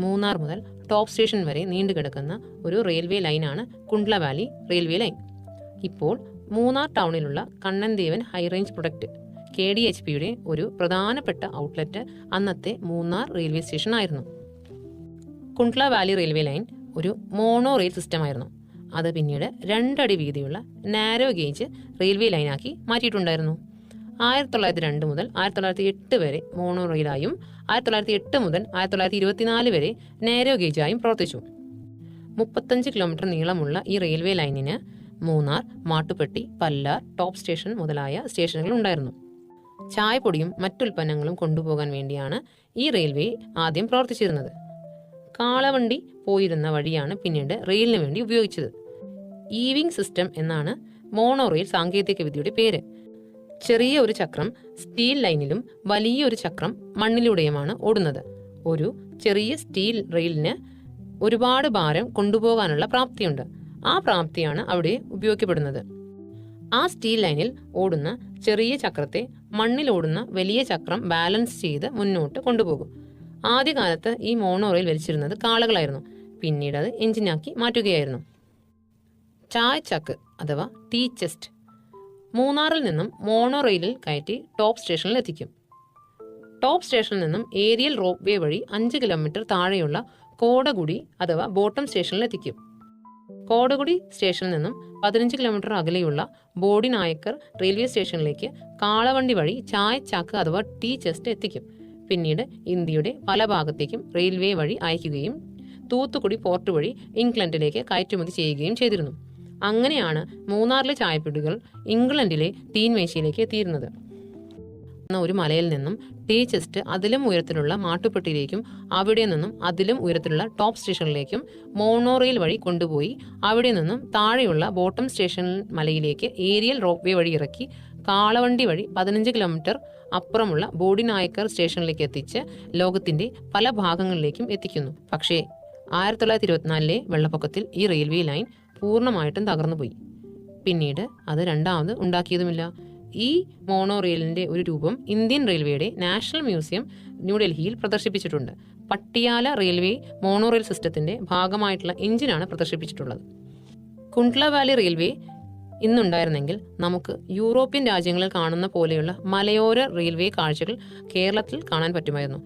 മൂന്നാർ മുതൽ top station വരെ നീണ്ടുകിടക്കുന്ന ഒരു റെയിൽവേ ലൈനാണ് കുണ്ട്ല വാലി റെയിൽവേ ലൈൻ. ഇപ്പോൾ മൂന്നാർ ടൗണിലുള്ള കണ്ണൻദേവൻ ഹൈറേഞ്ച് പ്രൊഡക്റ്റ് KDHPയുടെ ഒരു പ്രധാനപ്പെട്ട ഔട്ട്ലെറ്റ് അന്നത്തെ മൂന്നാർ റെയിൽവേ സ്റ്റേഷൻ ആയിരുന്നു. കുണ്ട്ല വാലി റെയിൽവേ ലൈൻ ഒരു മോണോ റെയിൽ സിസ്റ്റമായിരുന്നു. അത് പിന്നീട് 2 അടി വീതിയുള്ള നാരോ ഗേജ് റെയിൽവേ ലൈനാക്കി മാറ്റിയിട്ടുണ്ടായിരുന്നു. 1902 മുതൽ 1908 വരെ മോണോ റെയിലായും 1908 മുതൽ 1924 വരെ നാരോ ഗേജായും പ്രവർത്തിച്ചു. 35 കിലോമീറ്റർ നീളമുള്ള ഈ റെയിൽവേ ലൈനിന് മൂന്നാർ, മാട്ടുപ്പെട്ടി, പല്ലാർ, ടോപ്പ് സ്റ്റേഷൻ മുതലായ സ്റ്റേഷനുകൾ ഉണ്ടായിരുന്നു. ചായപ്പൊടിയും മറ്റുൽപ്പന്നങ്ങളും കൊണ്ടുപോകാൻ വേണ്ടിയാണ് ഈ റെയിൽവേ ആദ്യം പ്രവർത്തിച്ചിരുന്നത്. കാളവണ്ടി പോയിരുന്ന വഴിയാണ് പിന്നീട് റെയിലിന് വേണ്ടി ഉപയോഗിച്ചത്. ഈവിംഗ് സിസ്റ്റം എന്നാണ് മോണോ റെയിൽ സാങ്കേതിക വിദ്യയുടെ പേര്. ചെറിയ ഒരു ചക്രം സ്റ്റീൽ ലൈനിലും വലിയൊരു ചക്രം മണ്ണിലൂടെയുമാണ് ഓടുന്നത്. ഒരു ചെറിയ സ്റ്റീൽ റെയിലിന് ഒരുപാട് ഭാരം കൊണ്ടുപോകാനുള്ള പ്രാപ്തിയുണ്ട്. ആ പ്രാപ്തിയാണ് അവിടെ ഉപയോഗിക്കപ്പെടുന്നത്. ആ സ്റ്റീൽ ലൈനിൽ ഓടുന്ന ചെറിയ ചക്രത്തെ മണ്ണിലോടുന്ന വലിയ ചക്രം ബാലൻസ് ചെയ്ത് മുന്നോട്ട് കൊണ്ടുപോകും. ആദ്യകാലത്ത് ഈ മോണോ റെയിൽ വലിച്ചിരുന്നത് കാളകളായിരുന്നു. പിന്നീട് അത് എഞ്ചിനാക്കി മാറ്റുകയായിരുന്നു. ചായ ചക്ക് അഥവാ ടീ ചെസ്റ്റ് മൂന്നാറിൽ നിന്നും മോണോ റെയിലിൽ കയറ്റി ടോപ്പ് സ്റ്റേഷനിൽ എത്തിക്കും. ടോപ്പ് സ്റ്റേഷനിൽ നിന്നും ഏരിയൽ റോപ്പ് വേ വഴി 5 കിലോമീറ്റർ താഴെയുള്ള കോടകുടി അഥവാ ബോട്ടം സ്റ്റേഷനിൽ എത്തിക്കും. കോടകുടി സ്റ്റേഷനിൽ നിന്നും 15 കിലോമീറ്റർ അകലെയുള്ള ബോഡിനായക്കർ റെയിൽവേ സ്റ്റേഷനിലേക്ക് കാളവണ്ടി വഴി ചായ ചാക്ക് അഥവാ ടീ ചെസ്റ്റ് എത്തിക്കും. പിന്നീട് ഇന്ത്യയുടെ പല ഭാഗത്തേക്കും റെയിൽവേ വഴി അയക്കുകയും തൂത്തുക്കുടി പോർട്ട് വഴി ഇംഗ്ലണ്ടിലേക്ക് കയറ്റുമതി ചെയ്യുകയും ചെയ്തിരുന്നു. അങ്ങനെയാണ് മൂന്നാറിലെ ചായപ്പൊടികൾ ഇംഗ്ലണ്ടിലെ തീൻമേശയിലേക്ക് എത്തിയിരുന്നത്. ഒരു മലയിൽ നിന്നും ടീ ചെസ്റ്റ് അതിലും ഉയരത്തിലുള്ള മാട്ടുപ്പെട്ടിയിലേക്കും അവിടെ നിന്നും അതിലും ഉയരത്തിലുള്ള ടോപ്പ് സ്റ്റേഷനിലേക്കും മോണോ റെയിൽ വഴി കൊണ്ടുപോയി അവിടെ നിന്നും താഴെയുള്ള ബോട്ടം സ്റ്റേഷൻ മലയിലേക്ക് ഏരിയൽ റോപ്പ് വേ വഴി ഇറക്കി കാളവണ്ടി വഴി 15 കിലോമീറ്റർ അപ്പുറമുള്ള ബോഡിനായക്കർ സ്റ്റേഷനിലേക്ക് എത്തിച്ച് ലോകത്തിന്റെ പല ഭാഗങ്ങളിലേക്കും എത്തിക്കുന്നു. പക്ഷേ 1924 വെള്ളപ്പൊക്കത്തിൽ ഈ റെയിൽവേ ലൈൻ പൂർണ്ണമായിട്ടും തകർന്നുപോയി. പിന്നീട് അത് രണ്ടാമത് ഉണ്ടാക്കിയതുമില്ല. ഈ മോണോ റെയിലിന്റെ ഒരു രൂപം ഇന്ത്യൻ റെയിൽവേയുടെ നാഷണൽ മ്യൂസിയം ന്യൂഡൽഹിയിൽ പ്രദർശിപ്പിച്ചിട്ടുണ്ട്. പട്ടിയാല റെയിൽവേ മോണോ റെയിൽ സിസ്റ്റത്തിന്റെ ഭാഗമായിട്ടുള്ള എഞ്ചിനാണ് പ്രദർശിപ്പിച്ചിട്ടുള്ളത്. കുണ്ട്ല വാലി റെയിൽവേ ഇന്നുണ്ടായിരുന്നെങ്കിൽ നമുക്ക് യൂറോപ്യൻ രാജ്യങ്ങളിൽ കാണുന്ന പോലെയുള്ള മലയോര റെയിൽവേ കാഴ്ചകൾ കേരളത്തിൽ കാണാൻ പറ്റുമായിരുന്നു.